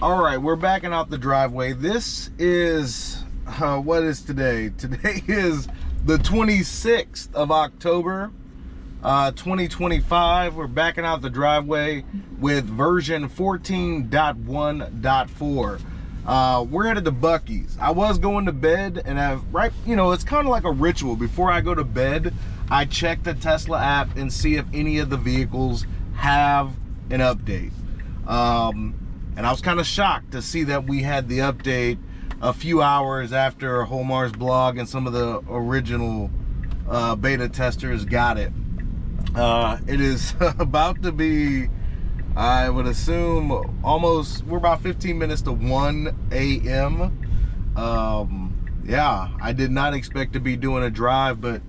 All right, we're backing out the driveway. This is, what is today? Today is the 26th of October, 2025. We're backing out the driveway with version 14.1.4. We're headed to Buc-ee's. I was going to bed, and it's kind of like a ritual. Before I go to bed, I check the Tesla app and see if any of the vehicles have an update. And I was kind of shocked to see that we had the update a few hours after Homar's blog and some of the original beta testers got it. It is about to be, I would assume, we're about 15 minutes to 1 a.m. Yeah, I did not expect to be doing a drive, but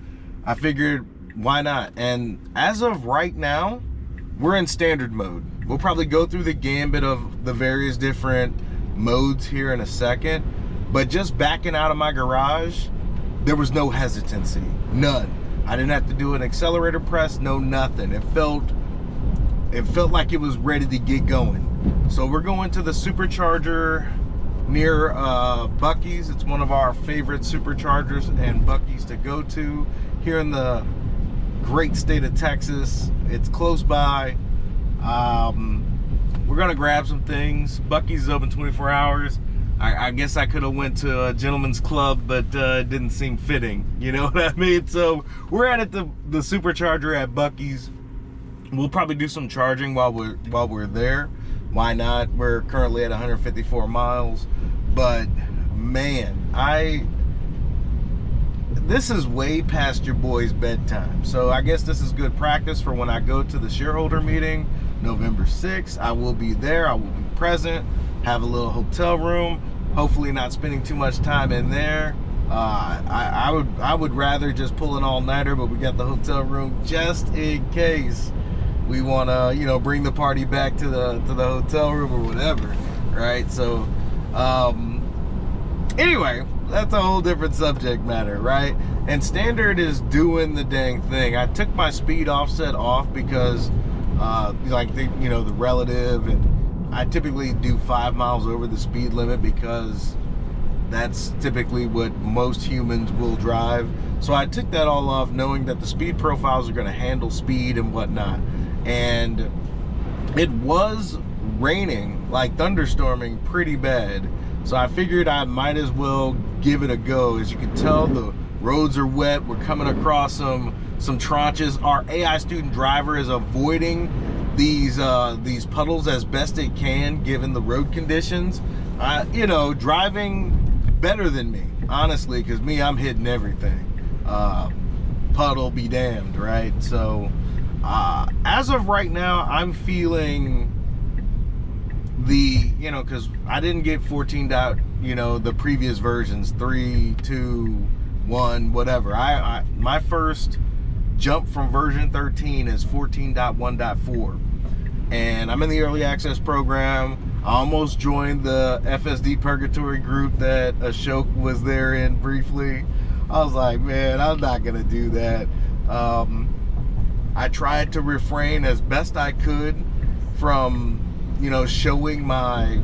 I figured, why not? And as of right now, we're in standard mode. We'll probably go through the gambit of the various different modes here in a second, but just backing out of my garage, there was no hesitancy, none. I didn't have to do an accelerator press, no nothing. It felt like it was ready to get going. So we're going to the Supercharger near Buc-ee's. It's one of our favorite Superchargers and Buc-ee's to go to here in the great state of Texas. It's close by. We're gonna grab some things. Buc-ee's is open 24 hours. I guess I could have went to a gentleman's club, but it didn't seem fitting. You know what I mean? So we're at the Supercharger at Buc-ee's. We'll probably do some charging while we're there. Why not? We're currently at 154 miles. But man, this is way past your boy's bedtime. So I guess this is good practice for when I go to the shareholder meeting, November 6th. I will be there. I will be present. Have a little hotel room. Hopefully not spending too much time in there. I would rather just pull an all-nighter, but we got the hotel room just in case we want to, bring the party back to the hotel room or whatever, right? So, anyway, that's a whole different subject matter, right? And standard is doing the dang thing. I took my speed offset off because, the relative, and I typically do 5 miles over the speed limit because that's typically what most humans will drive. So I took that all off, knowing that the speed profiles are going to handle speed and whatnot. And it was raining, like thunderstorming pretty bad. So I figured I might as well give it a go. As you can tell, the roads are wet. We're coming across some tranches. Our AI student driver is avoiding these puddles as best it can given the road conditions. Driving better than me, honestly, because I'm hitting everything. Puddle be damned, right? So as of right now, I'm feeling because I didn't get 14. The previous versions, 3, 2, 1, whatever. My first jump from version 13 is 14.1.4, and I'm in the early access program. I almost joined the FSD Purgatory group that Ashok was there in briefly. I was like, man, I'm not gonna do that. I tried to refrain as best I could from showing my,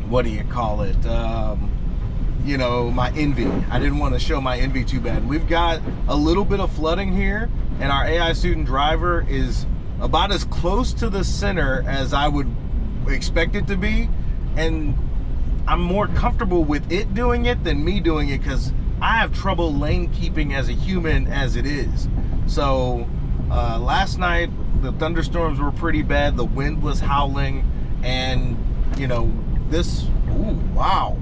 what do you call it, my envy. I didn't want to show my envy too bad. We've got a little bit of flooding here, and our AI student driver is about as close to the center as I would expect it to be, and I'm more comfortable with it doing it than me doing it because I have trouble lane keeping as a human as it is. So last night the thunderstorms were pretty bad, the wind was howling, and wow,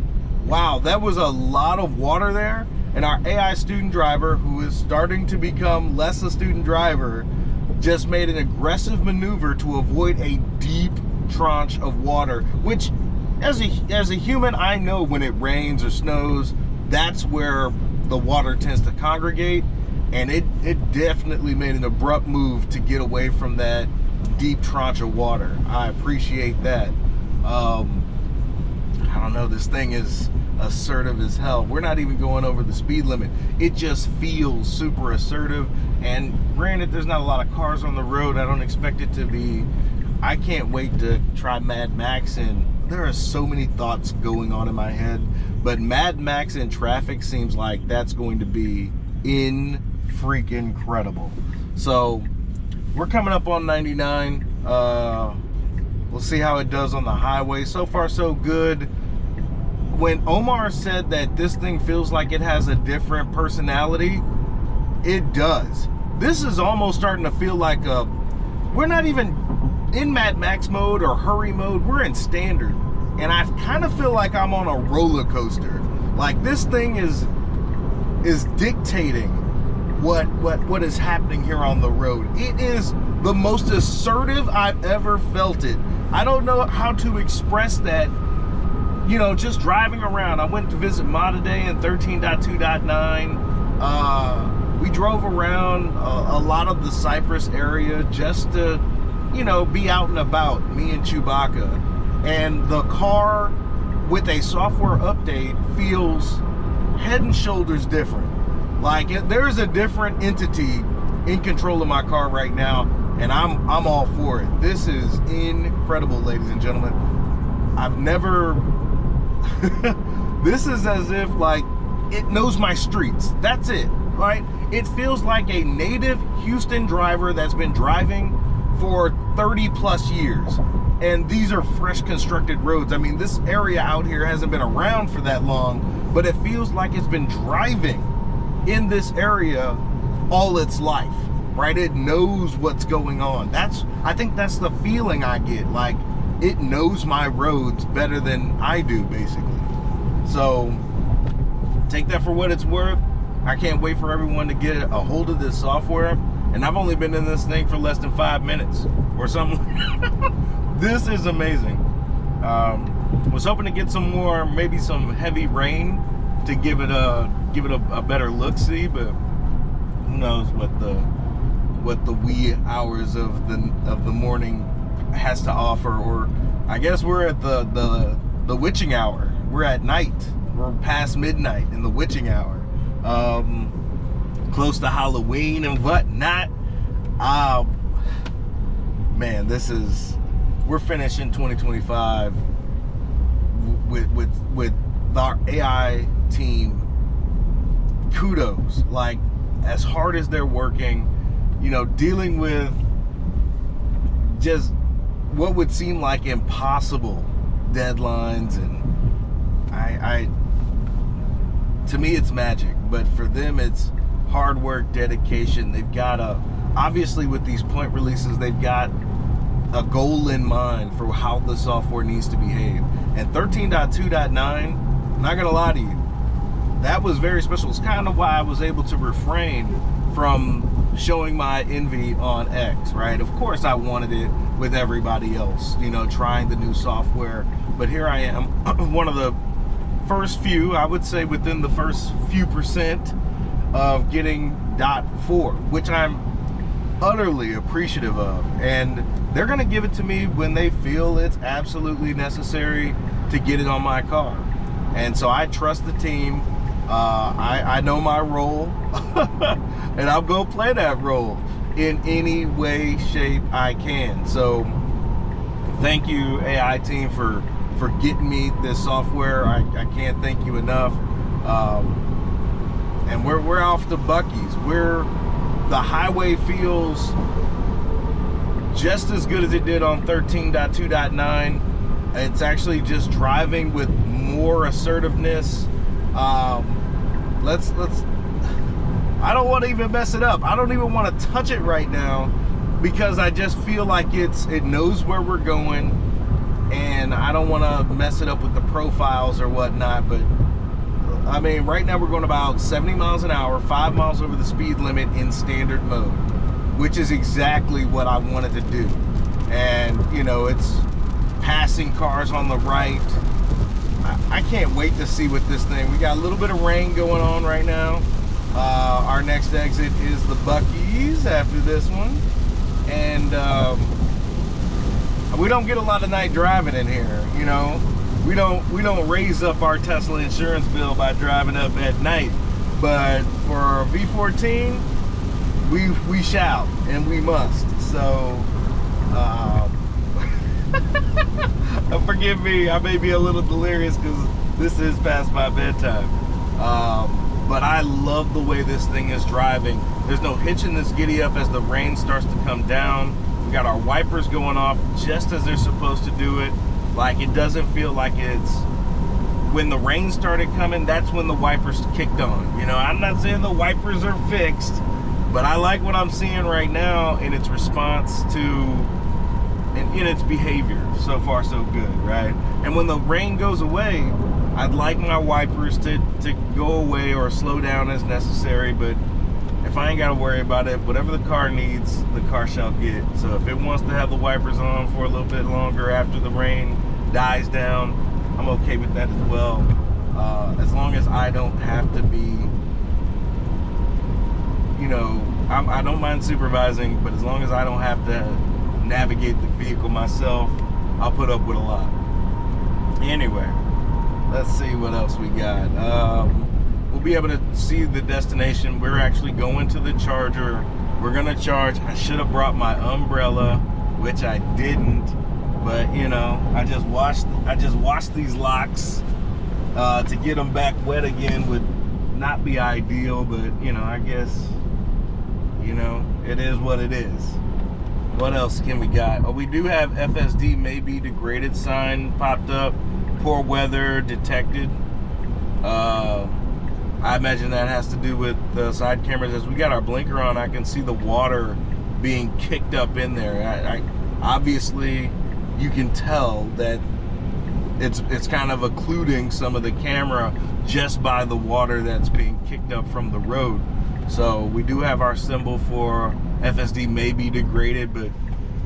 that was a lot of water there. And our AI student driver, who is starting to become less a student driver, just made an aggressive maneuver to avoid a deep tranche of water, which as a human, I know when it rains or snows, that's where the water tends to congregate, and it definitely made an abrupt move to get away from that deep tranche of water. I appreciate that. I don't know, this thing is assertive as hell. We're not even going over the speed limit. It just feels super assertive, and granted, there's not a lot of cars on the road. I don't expect it to be. I can't wait to try Mad Max in there are so many thoughts going on in my head, but Mad Max in traffic seems like that's going to be freaking incredible. So we're coming up on 99. We'll see how it does on the highway. So far, so good. When Omar said that this thing feels like it has a different personality, it does. This is almost starting to feel like we're not even in Mad Max mode or hurry mode. We're in standard. And I kind of feel like I'm on a roller coaster. Like this thing is dictating what is happening here on the road. It is the most assertive I've ever felt it. I don't know how to express that, you know, just driving around. I went to visit Ma today in 13.2.9. We drove around a lot of the Cypress area just to, you know, be out and about, me and Chewbacca. And the car with a software update feels head and shoulders different. Like there's a different entity in control of my car right now, and I'm all for it. This is incredible, ladies and gentlemen. I've never this is as if like it knows my streets. That's it, right? It feels like a native Houston driver that's been driving for 30 plus years. And these are fresh constructed roads. I mean, this area out here hasn't been around for that long, but it feels like it's been driving in this area all its life, right? It knows what's going on. I think that's the feeling I get. Like it knows my roads better than I do, basically. So take that for what it's worth. I can't wait for everyone to get a hold of this software. And I've only been in this thing for less than 5 minutes or something. This is amazing. Was hoping to get some more, maybe some heavy rain to give it a better look-see, but who knows what the wee hours of the morning has to offer. Or I guess we're at the witching hour. We're at night. We're past midnight in the witching hour. Close to Halloween and whatnot. Man, we're finishing 2025 with our AI team. Kudos. Like, as hard as they're working, you know, dealing with just what would seem like impossible deadlines, and to me it's magic, but for them it's hard work, dedication. They've got obviously with these point releases, they've got a goal in mind for how the software needs to behave. And 13.2.9, not gonna lie to you, that was very special. It's kind of why I was able to refrain from showing my envy on X, right? Of course I wanted it with everybody else, you know, trying the new software. But here I am, one of the first few, I would say within the first few percent of getting .4, which I'm utterly appreciative of. And they're gonna give it to me when they feel it's absolutely necessary to get it on my car. And so I trust the team. I know my role, and I'll go play that role in any way, shape I can. So thank you, AI team, for getting me this software. I can't thank you enough. And we're off to Buc-ee's. The highway feels just as good as it did on 13.2.9. It's actually just driving with more assertiveness. Let's I don't want to even mess it up. I don't even want to touch it right now, because I just feel like it knows where we're going, and I don't want to mess it up with the profiles or whatnot. But I mean, right now we're going about 70 miles an hour, 5 miles over the speed limit in standard mode, which is exactly what I wanted to do. And you know, it's passing cars on the right. I can't wait to see what this thing. We got a little bit of rain going on right now. Our next exit is the Buc-ee's after this one, and we don't get a lot of night driving in here. You know, we don't raise up our Tesla insurance bill by driving up at night. But for V14, we shall and we must. So I forgot forgive me, I may be a little delirious because this is past my bedtime. But I love the way this thing is driving. There's no hitch in this giddy up as the rain starts to come down. We got our wipers going off just as they're supposed to do it. Like, it doesn't feel like it's, when the rain started coming, that's when the wipers kicked on. You know, I'm not saying the wipers are fixed, but I like what I'm seeing right now in its response to, in its behavior. So far, so good, right? And when the rain goes away, I'd like my wipers to go away or slow down as necessary, but if I ain't got to worry about it, whatever the car needs, the car shall get. So if it wants to have the wipers on for a little bit longer after the rain dies down, I'm okay with that as well. As long as I don't have to be, you know, I don't mind supervising, but as long as I don't have to navigate the vehicle myself, I'll put up with a lot. Anyway, let's see what else we got. We'll be able to see the destination. We're actually going to the charger. We're gonna charge. I should have brought my umbrella, which I didn't, but you know, I just washed these locks. To get them back wet again would not be ideal, but you know, I guess, you know, it is what it is. What else can we got? Oh, we do have FSD may be degraded sign popped up. Poor weather detected. I imagine that has to do with the side cameras. As we got our blinker on, I can see the water being kicked up in there. Obviously, you can tell that it's kind of occluding some of the camera just by the water that's being kicked up from the road. So we do have our symbol for FSD may be degraded, but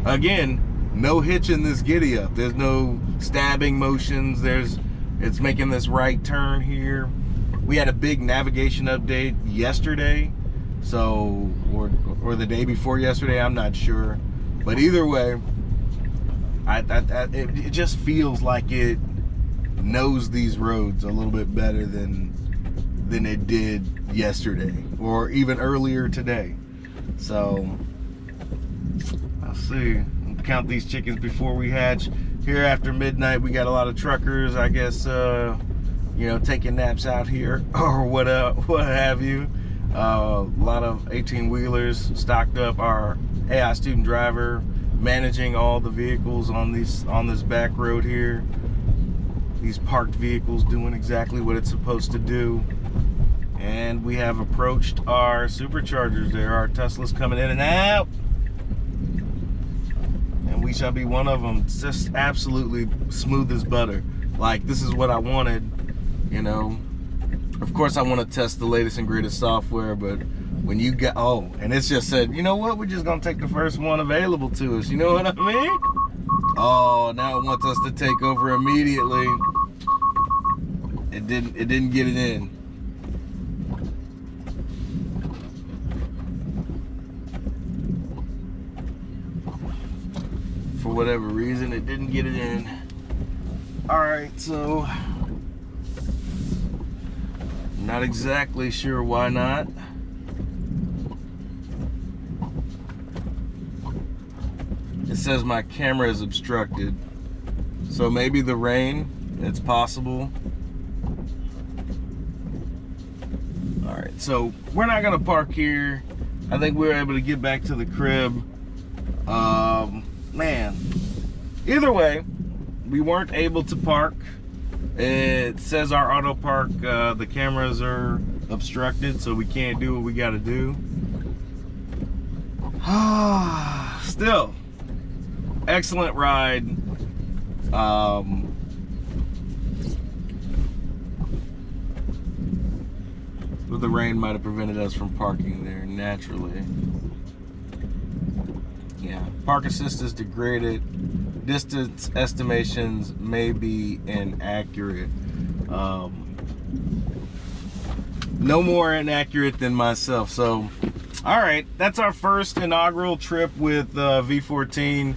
again, no hitch in this giddy up. There's no stabbing motions. It's making this right turn here. We had a big navigation update yesterday, so or the day before yesterday, I'm not sure. But either way, it just feels like it knows these roads a little bit better than it did yesterday or even earlier today. So I'll see. I'll count these chickens before we hatch. Here after midnight, we got a lot of truckers, I guess, you know, taking naps out here or what have you. A lot of 18-wheelers stocked up. Our AI student driver managing all the vehicles on this back road here. These parked vehicles doing exactly what it's supposed to do. And we have approached our superchargers. There are Teslas coming in and out. And we shall be one of them. It's just absolutely smooth as butter. Like, this is what I wanted, you know. Of course, I want to test the latest and greatest software, but when you get, oh, and it's just said, you know what, we're just gonna take the first one available to us. You know what I mean? Oh, now it wants us to take over immediately. It didn't get it in. For whatever reason, it didn't get it in. All right, so not exactly sure why not. It says my camera is obstructed. So maybe the rain, it's possible. All right, so we're not gonna park here. I think we were able to get back to the crib. Man, either way, we weren't able to park. It says our auto park, the cameras are obstructed, so we can't do what we gotta do. Still, excellent ride. But the rain might have prevented us from parking there naturally. Yeah, park assist is degraded. Distance estimations may be inaccurate. No more inaccurate than myself. So, all right, that's our first inaugural trip with V14.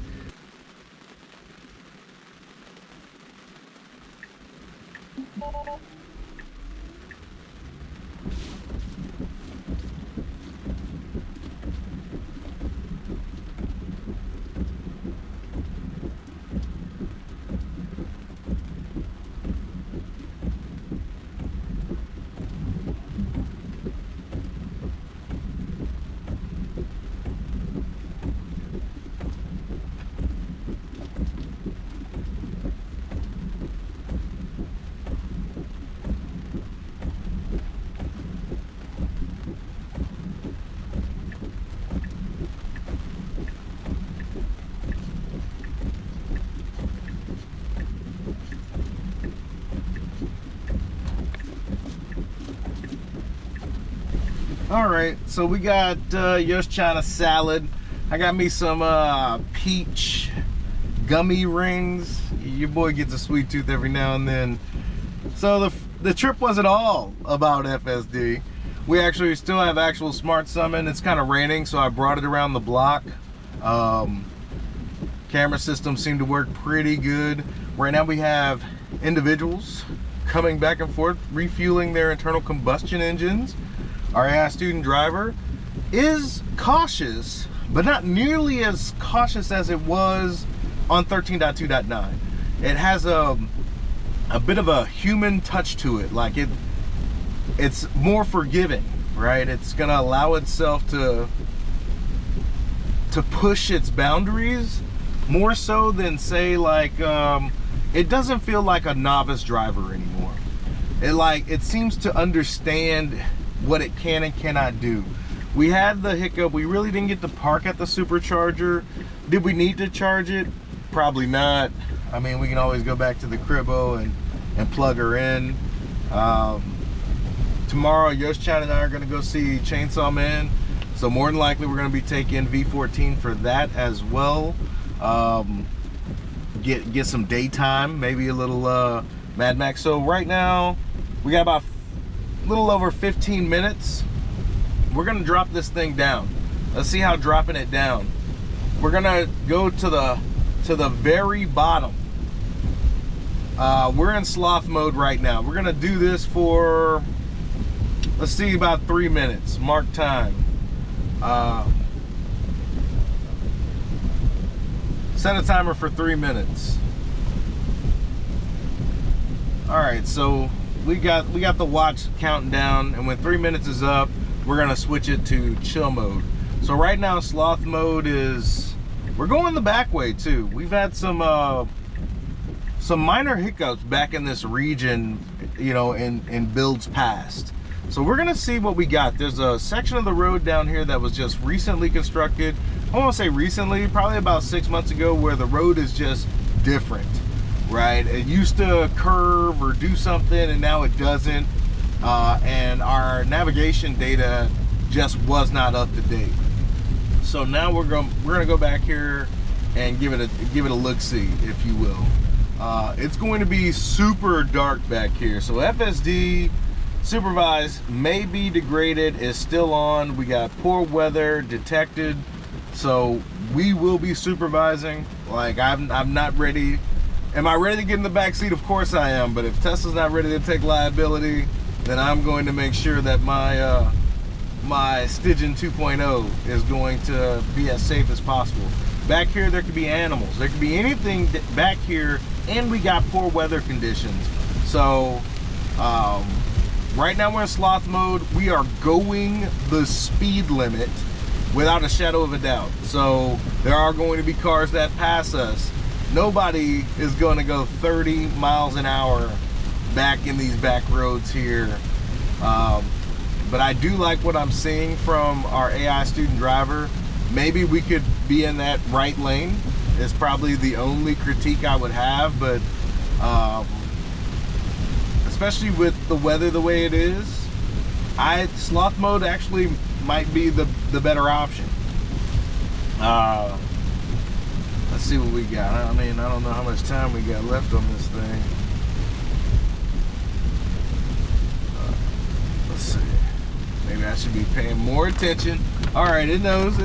All right, so we got Yosh China salad. I got me some peach gummy rings. Your boy gets a sweet tooth every now and then. So the trip wasn't all about FSD. We actually still have actual smart summon. It's kind of raining, so I brought it around the block. Camera system seemed to work pretty good. Right now we have individuals coming back and forth, refueling their internal combustion engines. Our AI student driver is cautious, but not nearly as cautious as it was on 13.2.9. It has a bit of a human touch to it. Like it's more forgiving, right? It's gonna allow itself to push its boundaries more so than, say, like it doesn't feel like a novice driver anymore. It seems to understand what it can and cannot do. We had the hiccup. We really didn't get to park at the Supercharger. Did we need to charge it? Probably not. I mean, we can always go back to the cribbo and plug her in. Tomorrow, Yosh Chan and I are going to go see Chainsaw Man. So more than likely, we're going to be taking V14 for that as well. Get some daytime, maybe a little Mad Max. So right now, we got about a little over 15 minutes. We're gonna drop this thing down. Let's see how dropping it down. We're gonna go to the very bottom. We're in sloth mode right now. We're gonna do this for, let's see, about 3 minutes. Mark time. Set a timer for 3 minutes. All right, so we got the watch counting down, and when 3 minutes is up, we're gonna switch it to chill mode. So right now, sloth mode is, we're going the back way too. We've had some minor hiccups back in this region, you know, in builds past. So we're gonna see what we got. There's a section of the road down here that was just recently constructed. I won't say recently, probably about 6 months ago, where the road is just different, right? It used to curve or do something, and now it doesn't. And our navigation data just was not up to date. So now we're gonna go back here and give it a look-see, if you will. It's going to be super dark back here. So FSD supervised may be degraded, is still on. We got poor weather detected, so we will be supervising. Like, I'm not ready. Am I ready to get in the back seat? Of course I am. But if Tesla's not ready to take liability, then I'm going to make sure that my my Stygian 2.0 is going to be as safe as possible. Back here, there could be animals. There could be anything back here, and we got poor weather conditions. So right now we're in sloth mode. We are going the speed limit without a shadow of a doubt. So there are going to be cars that pass us. Nobody is going to go 30 miles an hour back in these back roads here. But I do like what I'm seeing from our AI student driver. Maybe we could be in that right lane. It's probably the only critique I would have, but especially with the weather the way it is, sloth mode actually might be the better option. Let's see what we got. I mean, I don't know how much time we got left on this thing. Let's see. Maybe I should be paying more attention. All right, it knows.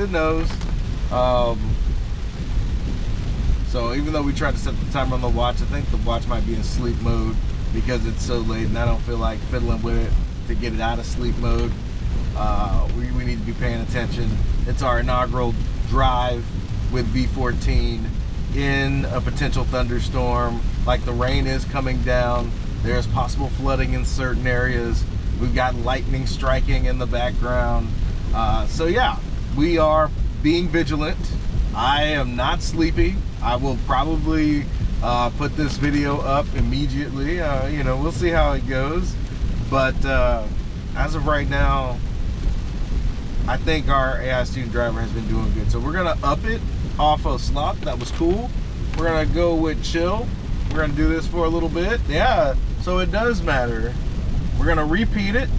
So even though we tried to set the timer on the watch, I think the watch might be in sleep mode because it's so late, and I don't feel like fiddling with it to get it out of sleep mode. We need to be paying attention. It's our inaugural drive with V14 in a potential thunderstorm. Like, the rain is coming down. There's possible flooding in certain areas. We've got lightning striking in the background. So yeah, we are being vigilant. I am not sleepy. I will probably put this video up immediately. You know, we'll see how it goes. But as of right now, I think our AI student driver has been doing good. So we're gonna up it off of sloth. That was cool. We're gonna go with chill. We're gonna do this for a little bit. Yeah, so it does matter. We're gonna repeat it.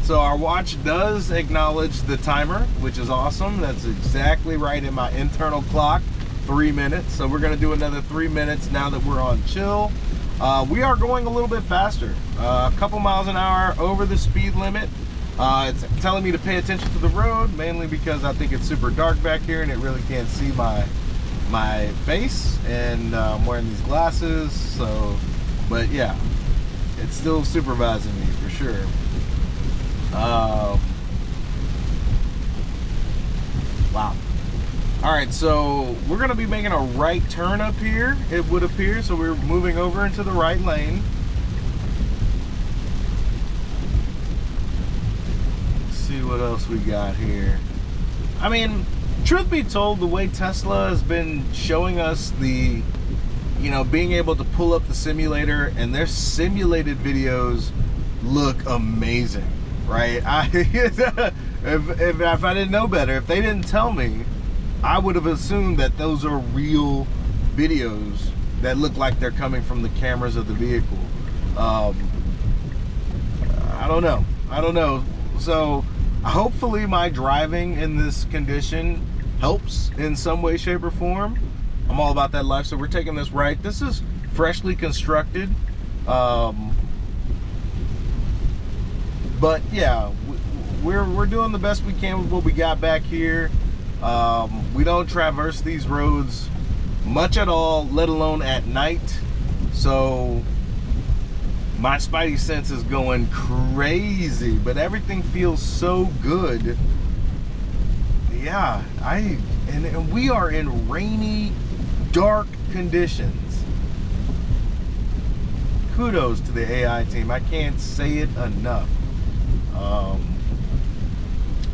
So our watch does acknowledge the timer, which is awesome. That's exactly right in my internal clock, 3 minutes. So we're gonna do another 3 minutes now that we're on chill. We are going a little bit faster, a couple miles an hour over the speed limit. It's telling me to pay attention to the road, mainly because I think it's super dark back here and it really can't see my face, and I'm wearing these glasses, so, but yeah, it's still supervising me for sure. Wow. All right, so we're gonna be making a right turn up here, it would appear, so we're moving over into the right lane. Let's see what else we got here. I mean, truth be told, the way Tesla has been showing us the, you know, being able to pull up the simulator, and their simulated videos look amazing, right? If I didn't know better, if they didn't tell me, I would have assumed that those are real videos that look like they're coming from the cameras of the vehicle. I don't know. So hopefully my driving in this condition helps in some way, shape, or form. I'm all about that life. So we're taking this right. This is freshly constructed. But yeah, we're doing the best we can with what we got back here. We don't traverse these roads much at all, let alone at night. So my spidey sense is going crazy, but everything feels so good. Yeah, and we are in rainy, dark conditions. Kudos to the AI team. I can't say it enough.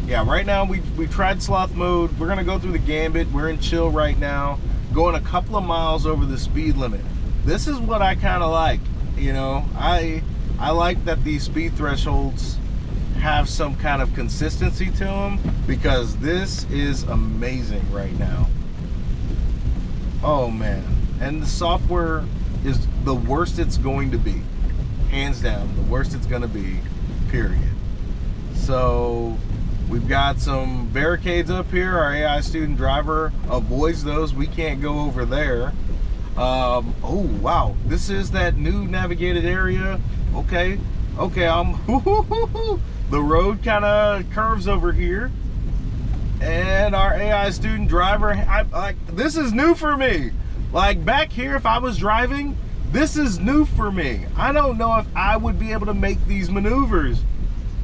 Yeah, right now we tried Sloth Mode. We're gonna go through the gambit. We're in chill right now, going a couple of miles over the speed limit. This is what I kind of like. You know, I like that these speed thresholds have some kind of consistency to them, because this is amazing right now. Oh man, and the software is the worst it's going to be, hands down, the worst it's going to be, period. So we've got some barricades up here. Our AI student driver avoids those. We can't go over there. Oh wow, this is that new navigated area. Okay, the road kind of curves over here, and our AI student driver, this is new for me. Like back here, if I was driving, this is new for me. I don't know if I would be able to make these maneuvers.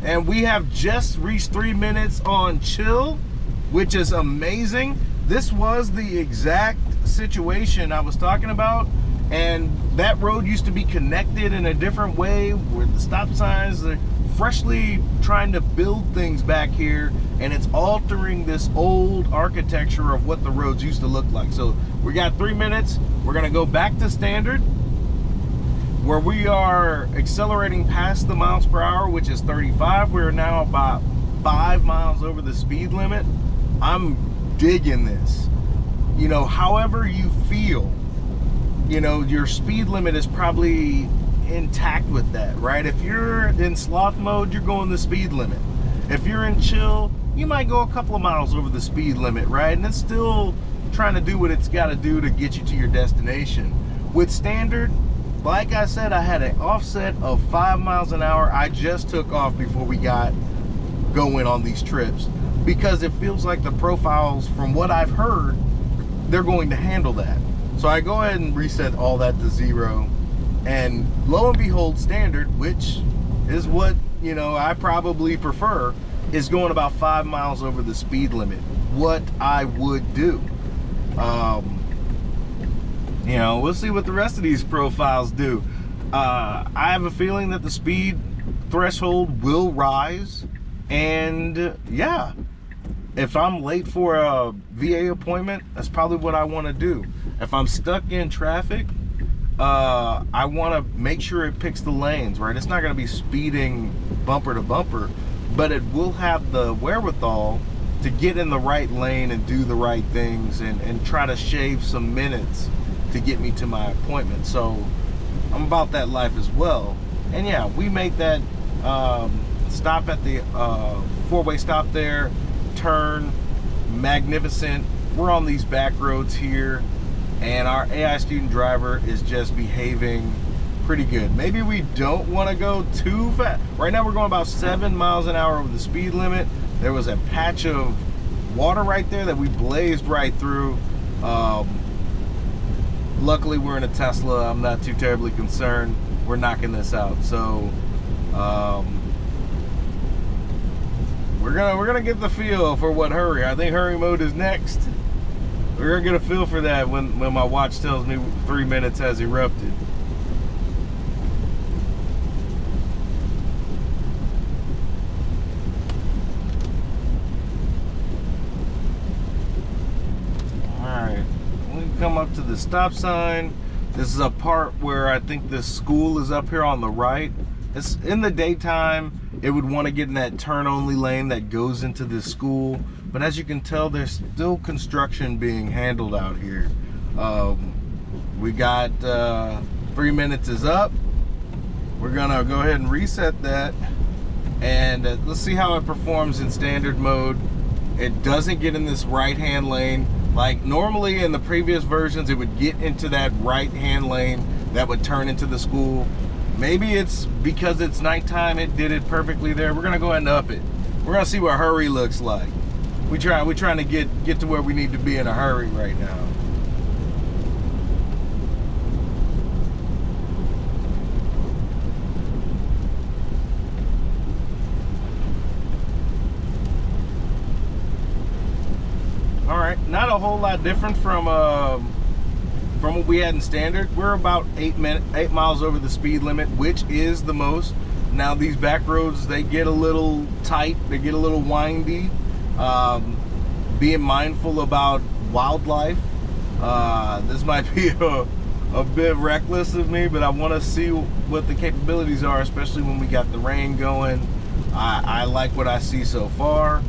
And we have just reached 3 minutes on chill, which is amazing. This was the exact situation I was talking about, and that road used to be connected in a different way where the stop signs are freshly trying to build things back here, and it's altering this old architecture of what the roads used to look like. So we got 3 minutes. We're gonna go back to standard, where we are accelerating past the miles per hour, which is 35. We're now about 5 miles over the speed limit. I'm digging this. You know, however you feel, you know, your speed limit is probably intact with that, right? If you're in sloth mode, you're going the speed limit. If you're in chill, you might go a couple of miles over the speed limit, right? And it's still trying to do what it's got to do to get you to your destination. With standard, like I said, I had an offset of 5 miles an hour. I just took off before we got going on these trips, because it feels like the profiles, from what I've heard, they're going to handle that. So I go ahead and reset all that to 0, and lo and behold, standard, which is what, you know, I probably prefer, is going about 5 miles over the speed limit. What I would do. You know, we'll see what the rest of these profiles do. I have a feeling that the speed threshold will rise, and yeah, if I'm late for a VA appointment, that's probably what I want to do. If I'm stuck in traffic, I want to make sure it picks the lanes, right? It's not going to be speeding bumper to bumper, but it will have the wherewithal to get in the right lane and do the right things, and try to shave some minutes to get me to my appointment. So I'm about that life as well. And yeah, we make that stop at the four-way stop there, turn, magnificent. We're on these back roads here, and our AI student driver is just behaving pretty good. Maybe we don't want to go too fast. Right now we're going about 7 miles an hour over the speed limit. There was a patch of water right there that we blazed right through. Luckily we're in a Tesla. I'm not too terribly concerned. We're knocking this out. So we're gonna get the feel for what hurry. I think hurry mode is next. We're gonna get a feel for that when my watch tells me 3 minutes has erupted. Come up to the stop sign. This is a part where I think the school is up here on the right. It's in the daytime, it would want to get in that turn only lane that goes into this school, but as you can tell, there's still construction being handled out here. We got 3 minutes is up. We're gonna go ahead and reset that, and let's see how it performs in standard mode. It doesn't get in this right hand lane. Like normally in the previous versions, it would get into that right-hand lane that would turn into the school. Maybe it's because it's nighttime, it did it perfectly there. We're gonna go ahead and up it. We're gonna see what hurry looks like. We're trying to get to where we need to be in a hurry right now. All right, not a whole lot different from what we had in standard. We're about 8 miles over the speed limit, which is the most. Now these back roads, they get a little tight, they get a little windy. Being mindful about wildlife. This might be a bit reckless of me, but I want to see what the capabilities are, especially when we got the rain going. I like what I see so far.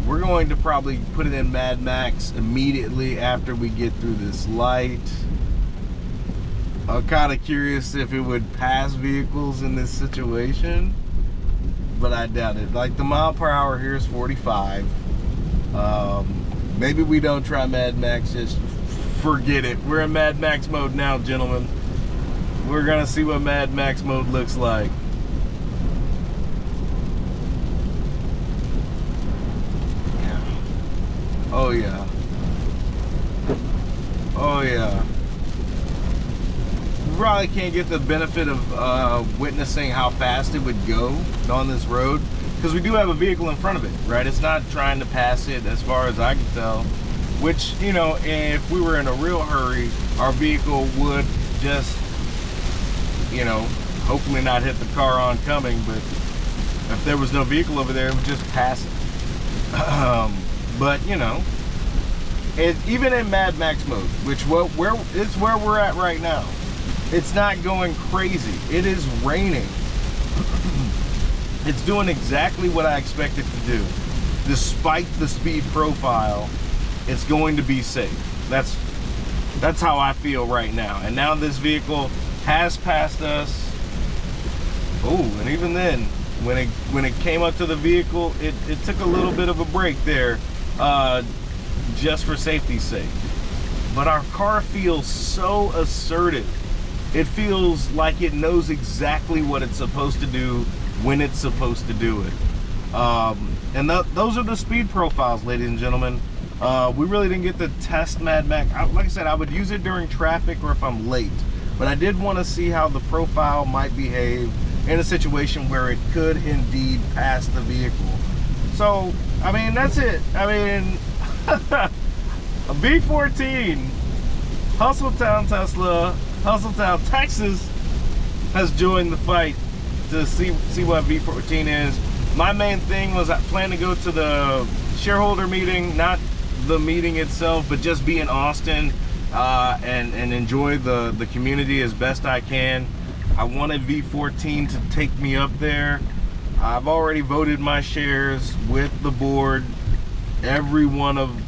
We're going to probably put it in Mad Max immediately after we get through this light. I'm kind of curious if it would pass vehicles in this situation, but I doubt it. Like the mile per hour here is 45. Maybe we don't try Mad Max, just forget it. We're in Mad Max mode now, gentlemen. We're gonna see what Mad Max mode looks like. Oh yeah. Oh yeah. You probably can't get the benefit of witnessing how fast it would go on this road, because we do have a vehicle in front of it, right? It's not trying to pass it as far as I can tell, which, you know, if we were in a real hurry, our vehicle would just, you know, hopefully not hit the car oncoming, but if there was no vehicle over there, it would just pass it. But you know, even in Mad Max mode, which it's where we're at right now, it's not going crazy. It is raining. It's doing exactly what I expect it to do. Despite the speed profile, it's going to be safe. That's how I feel right now. And now this vehicle has passed us. Oh, and even then, when it came up to the vehicle, it took a little bit of a break there. Just for safety's sake. But our car feels so assertive. It feels like it knows exactly what it's supposed to do when it's supposed to do it. And those are the speed profiles, ladies and gentlemen. We really didn't get to test Mad Max. Like I said, I would use it during traffic or if I'm late. But I did want to see how the profile might behave in a situation where it could indeed pass the vehicle. So, I mean, that's it. I mean, a B14, Hustletown Tesla, Hustletown, Texas has joined the fight to see what V14 is. My main thing was I plan to go to the shareholder meeting, not the meeting itself, but just be in Austin and enjoy the community as best I can. I wanted V14 to take me up there. I've already voted my shares with the board. Every one of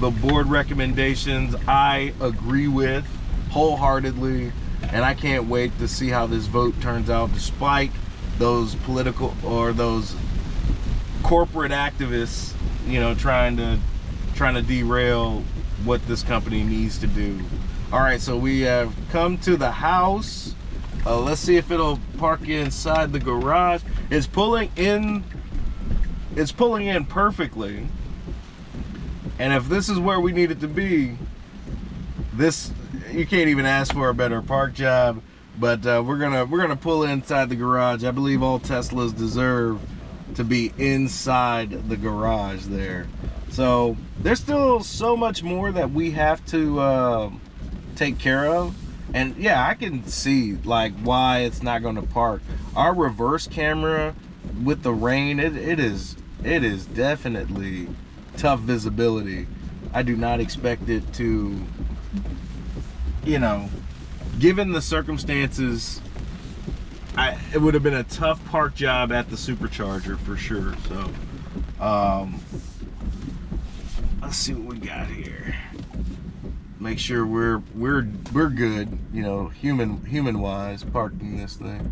the board recommendations I agree with wholeheartedly, and I can't wait to see how this vote turns out, despite those political or those corporate activists, you know, trying to derail what this company needs to do. All right, so we have come to the house. Let's see if it'll park inside the garage. It's pulling in perfectly. And if this is where we need it to be, this, you can't even ask for a better park job. But we're gonna pull inside the garage. I believe all Teslas deserve to be inside the garage there. So there's still so much more that we have to take care of. And yeah, I can see like why it's not going to park. Our reverse camera with the rain, it is definitely tough visibility. I do not expect it to, you know, given the circumstances, it would have been a tough park job at the Supercharger for sure. So let's see what we got here. Make sure we're good, you know, human wise, parking this thing.